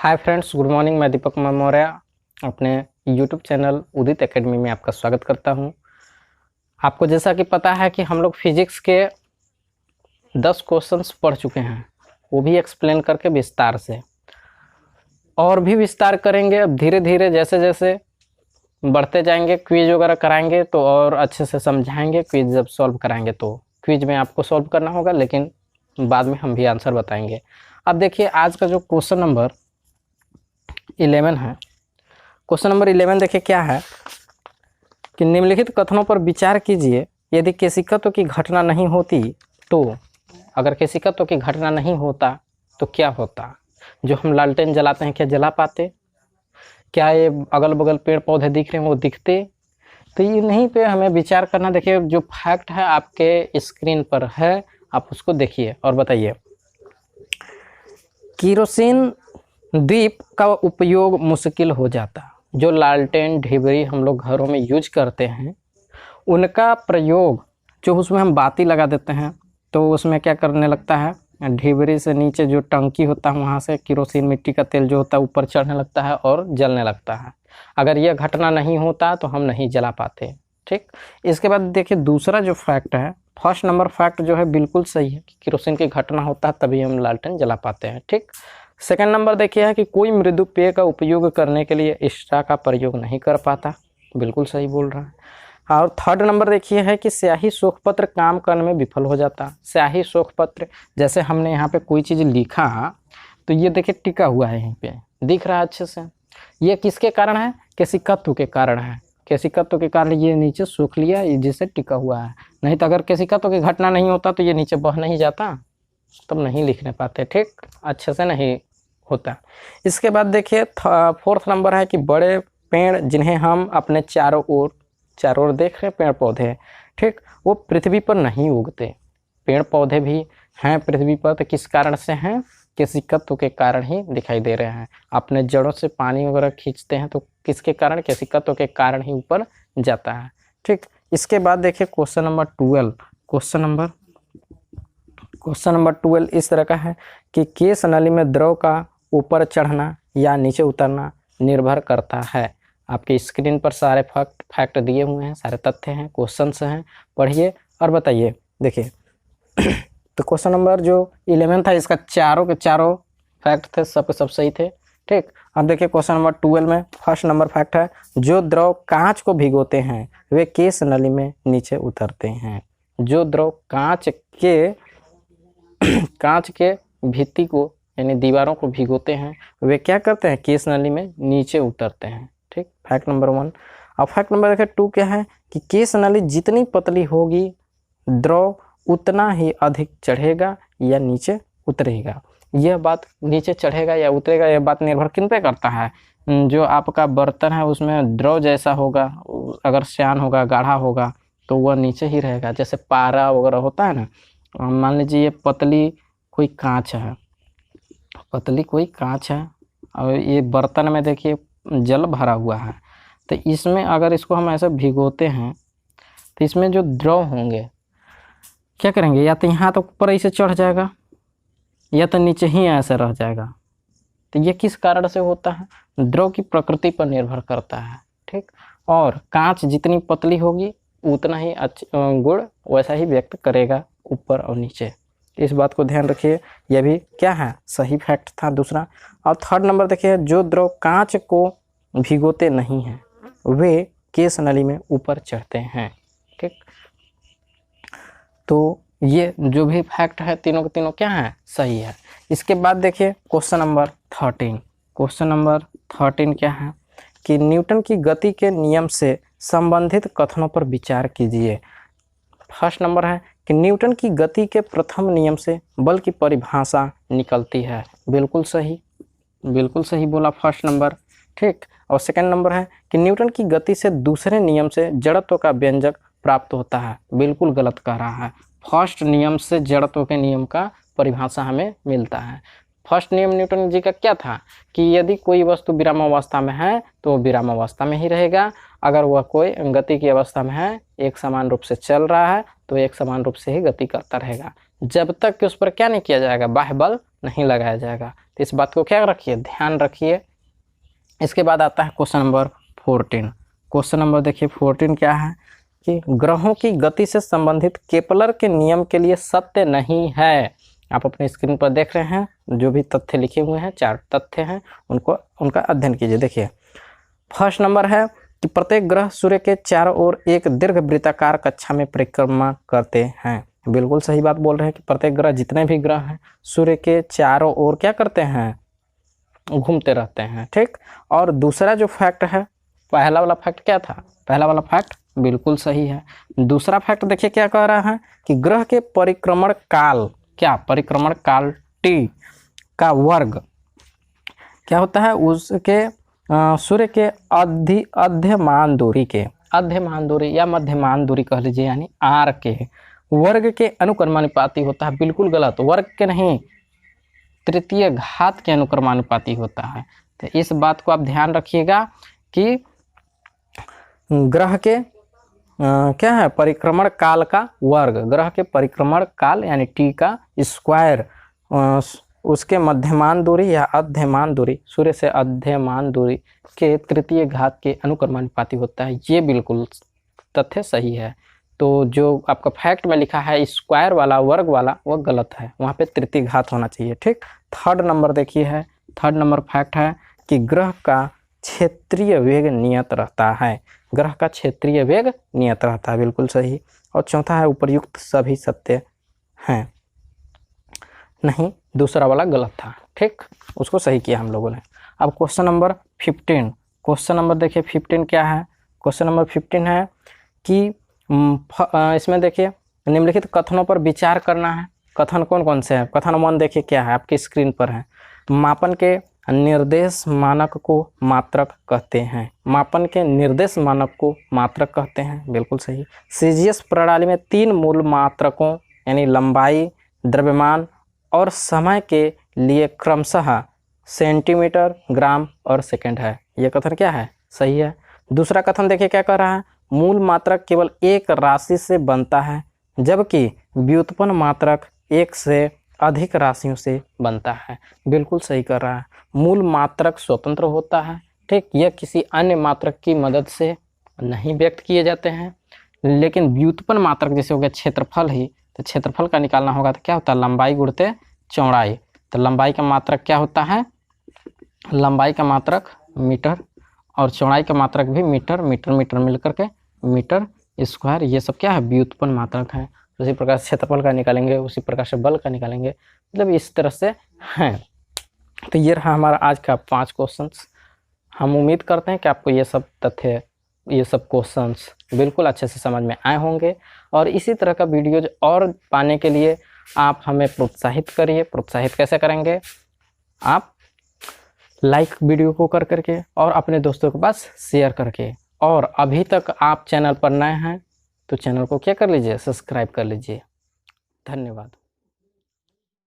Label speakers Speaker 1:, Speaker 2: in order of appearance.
Speaker 1: Hi friends, good morning. मैं दीपक मौर्य अपने YouTube channel उदित academy में आपका स्वागत करता हूं। आपको जैसा कि पता है कि हम लोग फिजिक्स के 10 क्वेश्चंस पढ़ चुके हैं, वो भी एक्सप्लेन करके विस्तार से, और भी विस्तार करेंगे। अब धीरे धीरे जैसे जैसे बढ़ते जाएंगे, क्विज वगैरह कराएंगे तो और अच्छे से समझाएंगे। क्विज जब सॉल्व कराएंगे तो क्विज में आपको सॉल्व करना होगा, लेकिन बाद में हम भी आंसर बताएंगे। अब देखिए, आज का जो क्वेश्चन नंबर 11 है, क्वेश्चन नंबर 11 देखिए क्या है कि निम्नलिखित कथनों पर विचार कीजिए। यदि केशिकत्व की घटना नहीं होती तो, अगर केशिकत्व की घटना नहीं होता तो क्या होता? जो हम लालटेन जलाते हैं, क्या जला पाते? क्या ये अगल बगल पेड़ पौधे दिख रहे हैं वो दिखते? तो इन्हीं पे हमें विचार करना। देखिए, जो फैक्ट है आपके स्क्रीन पर है, आप उसको देखिए और बताइए। केरोसिन दीप का उपयोग मुश्किल हो जाता। जो लालटेन ढिबरी हम लोग घरों में यूज करते हैं, उनका प्रयोग, जो उसमें हम बाती लगा देते हैं तो उसमें क्या करने लगता है, ढिबरी से नीचे जो टंकी होता है वहाँ से केरोसिन मिट्टी का तेल जो होता है ऊपर चढ़ने लगता है और जलने लगता है। अगर यह घटना नहीं होता तो हम नहीं जला पाते। ठीक, इसके बाद देखिए दूसरा जो फैक्ट है, फर्स्ट नंबर फैक्ट जो है बिल्कुल सही है कि केरोसिन की घटना होता है तभी हम लालटेन जला पाते हैं। ठीक, सेकंड नंबर देखिए है कि कोई मृदु पेय का उपयोग करने के लिए एक्स्ट्रा का प्रयोग नहीं कर पाता, बिल्कुल सही बोल रहा है। और थर्ड नंबर देखिए है कि स्याही शोकपत्र काम करने में विफल हो जाता। स्याही शोकपत्र, जैसे हमने यहाँ पे कोई चीज़ लिखा तो ये देखिए टिका हुआ है, यहीं पे दिख रहा है अच्छे से। ये किसके कारण है? केशिकत्व के कारण है। केशिकत्व के कारण ये नीचे सूख लिया, जिससे टिका हुआ है। नहीं तो अगर केशिकत्व की घटना नहीं होता तो ये नीचे बह नहीं जाता, तब नहीं लिखने पाते। ठीक, अच्छे से नहीं होता। इसके बाद देखिए फोर्थ नंबर है कि बड़े पेड़ जिन्हें हम अपने चारों ओर देख रहे हैं, पेड़ पौधे, ठीक, वो पृथ्वी पर नहीं उगते। पेड़ पौधे भी हैं पृथ्वी पर, तो किस कारण से हैं? केशिकत्व के कारण ही दिखाई दे रहे हैं। अपने जड़ों से पानी वगैरह खींचते हैं तो किसके कारण? केशिकत्व के कारण ही ऊपर जाता है। ठीक, इसके बाद देखिए क्वेश्चन नंबर 12। क्वेश्चन नंबर 12 इस तरह का है कि केश नली में द्रव का ऊपर चढ़ना या नीचे उतरना निर्भर करता है। आपके स्क्रीन पर सारे फैक्ट दिए हुए हैं, सारे तथ्य हैं, क्वेश्चंस हैं, पढ़िए और बताइए। देखिए तो क्वेश्चन नंबर जो 11 था, इसका चारों के चारों फैक्ट थे, सब सही थे। ठीक, अब देखिए क्वेश्चन नंबर 12 में फर्स्ट नंबर फैक्ट है, जो द्रव कांच को भिगोते हैं वे केश नली में नीचे उतरते हैं। जो द्रव कांच के भित्ति को यानी दीवारों को भिगोते हैं वे क्या करते हैं? केश नली में नीचे उतरते हैं। ठीक, फैक्ट नंबर 1। अब फैक्ट नंबर देखिए 2 क्या है कि केश नली जितनी पतली होगी द्रव उतना ही अधिक चढ़ेगा या नीचे उतरेगा। यह बात नीचे चढ़ेगा या उतरेगा, यह बात निर्भर किन पे करता है? जो आपका बर्तन है उसमें द्रव जैसा होगा, अगर श्यान होगा, गाढ़ा होगा तो वह नीचे ही रहेगा। जैसे पारा वगैरह होता है ना, मान लीजिए ये पतली कोई कांच है और ये बर्तन में देखिए जल भरा हुआ है, तो इसमें अगर इसको हम ऐसे भिगोते हैं तो इसमें जो द्रव होंगे क्या करेंगे? या तो यहाँ तो ऊपर ऐसे चढ़ जाएगा या तो नीचे ही ऐसे रह जाएगा। तो ये किस कारण से होता है? द्रव की प्रकृति पर निर्भर करता है। ठीक, और कांच जितनी पतली होगी उतना ही गुण वैसा ही व्यक्त करेगा ऊपर और नीचे। इस बात को ध्यान रखिए। यह भी क्या है? सही फैक्ट था दूसरा। और थर्ड नंबर देखिए, जो द्रव कांच को भिगोते नहीं हैं वे केश नली में ऊपर चढ़ते हैं। ठीक, तो ये जो भी फैक्ट है तीनों के तीनों क्या है? सही है। इसके बाद देखिए क्वेश्चन नंबर 13। क्वेश्चन नंबर 13 क्या है कि न्यूटन की गति के नियम से संबंधित कथनों पर विचार कीजिए। फर्स्ट नंबर है कि न्यूटन की गति के प्रथम नियम से बल की परिभाषा निकलती है। बिल्कुल सही बोला फर्स्ट नंबर। ठीक, और सेकंड नंबर है कि न्यूटन की गति से दूसरे नियम से जड़त्व का व्यंजक प्राप्त होता है। बिल्कुल गलत कह रहा है। फर्स्ट नियम से जड़त्व के नियम का परिभाषा हमें मिलता है। फर्स्ट नियम न्यूटन जी का क्या था कि यदि कोई वस्तु विरामावस्था में है तो विरामावस्था में ही रहेगा, अगर वह कोई गति की अवस्था में है, एक समान रूप से चल रहा है तो एक समान रूप से ही गति करता रहेगा, जब तक कि उस पर क्या नहीं किया जाएगा? बाह्य बल नहीं लगाया जाएगा। तो इस बात को क्या रखिए, ध्यान रखिए। इसके बाद आता है क्वेश्चन नंबर 14। क्वेश्चन नंबर देखिए 14 क्या है कि ग्रहों की गति से संबंधित केपलर के नियम के लिए सत्य नहीं है। आप अपने स्क्रीन पर देख रहे हैं जो भी तथ्य लिखे हुए हैं, 4 तथ्य हैं, उनका अध्ययन कीजिए। देखिए फर्स्ट नंबर है कि प्रत्येक ग्रह सूर्य के चारों ओर एक दीर्घ वृत्ताकार कक्षा में परिक्रमा करते हैं। बिल्कुल सही बात बोल रहे हैं कि प्रत्येक ग्रह, जितने भी ग्रह हैं, सूर्य के चारों ओर क्या करते हैं, घूमते रहते हैं। ठीक। और दूसरा जो फैक्ट है, पहला वाला फैक्ट क्या था, पहला वाला फैक्ट बिल्कुल सही है। दूसरा फैक्ट देखिए क्या कह रहा है कि ग्रह के परिक्रमण काल, क्या परिक्रमण काल टी का वर्ग क्या होता है, उसके सूर्य के अध्यमान दूरी के, अध्यमान दूरी या मध्यमान दूरी कह लीजिए, यानी आर के वर्ग के अनुक्रमानुपाती होता है। बिल्कुल गलत, वर्ग के नहीं, तृतीय घात के अनुक्रमानुपाती होता है। तो इस बात को आप ध्यान रखिएगा कि ग्रह के क्या है, परिक्रमण काल का वर्ग, ग्रह के परिक्रमण काल यानी टी का स्क्वायर, उसके मध्यमान दूरी या अध्यमान दूरी, सूर्य से अध्यमान दूरी के तृतीय घात के अनुक्रमानुपाती होता है। ये बिल्कुल तथ्य सही है। तो जो आपका फैक्ट में लिखा है स्क्वायर वाला, वर्ग वाला, वो गलत है, वहाँ पे तृतीय घात होना चाहिए। ठीक। थर्ड नंबर देखिए है, थर्ड नंबर फैक्ट है कि ग्रह का क्षेत्रीय वेग नियत रहता है। ग्रह का क्षेत्रीय वेग नियत रहता है, बिल्कुल सही। और चौथा है उपर्युक्त सभी सत्य हैं। नहीं, दूसरा वाला गलत था। ठीक, उसको सही किया हम लोगों ने। अब क्वेश्चन नंबर 15, क्वेश्चन नंबर देखिए 15 क्या है। क्वेश्चन नंबर 15 है कि इसमें देखिए निम्नलिखित कथनों पर विचार करना है। कथन कौन कौन से हैं। कथन 1 देखिए क्या है, आपकी स्क्रीन पर है। मापन के निर्देश मानक को मात्रक कहते हैं। मापन के निर्देश मानक को मात्रक कहते हैं, बिल्कुल सही। सीजीएस प्रणाली में 3 मूल मात्रकों यानी लंबाई, द्रव्यमान और समय के लिए क्रमशः सेंटीमीटर, ग्राम और सेकंड है। यह कथन क्या है, सही है। दूसरा कथन देखिए क्या कह रहा है, मूल मात्रक केवल एक राशि से बनता है जबकि व्युत्पन्न मात्रक एक से अधिक राशियों से बनता है। बिल्कुल सही कर रहा है। मूल मात्रक स्वतंत्र होता है। ठीक, यह किसी अन्य मात्रक की मदद से नहीं व्यक्त किए जाते हैं। लेकिन व्युत्पन्न मात्रक जैसे हो गया क्षेत्रफल ही, तो क्षेत्रफल का निकालना होगा तो क्या होता है, लंबाई गुणते चौड़ाई। तो लंबाई का मात्रक क्या होता है, लंबाई का मात्रक मीटर और चौड़ाई का मात्रक भी मीटर, मीटर मीटर मिलकर के मीटर स्क्वायर। ये सब क्या है, व्युत्पन्न मात्रक है। उसी प्रकार से क्षेत्रफल का निकालेंगे, उसी प्रकार से बल का निकालेंगे, मतलब इस तरह से हैं। तो ये रहा हमारा आज का 5 क्वेश्चंस। हम उम्मीद करते हैं कि आपको ये सब तथ्य, ये सब क्वेश्चंस बिल्कुल अच्छे से समझ में आए होंगे। और इसी तरह का वीडियोज और पाने के लिए आप हमें प्रोत्साहित करिए। प्रोत्साहित कैसे करेंगे, आप लाइक वीडियो को कर करके और अपने दोस्तों के पास शेयर करके। और अभी तक आप चैनल पर नए हैं तो चैनल को क्या कर लीजिए, सब्सक्राइब कर लीजिए। धन्यवाद।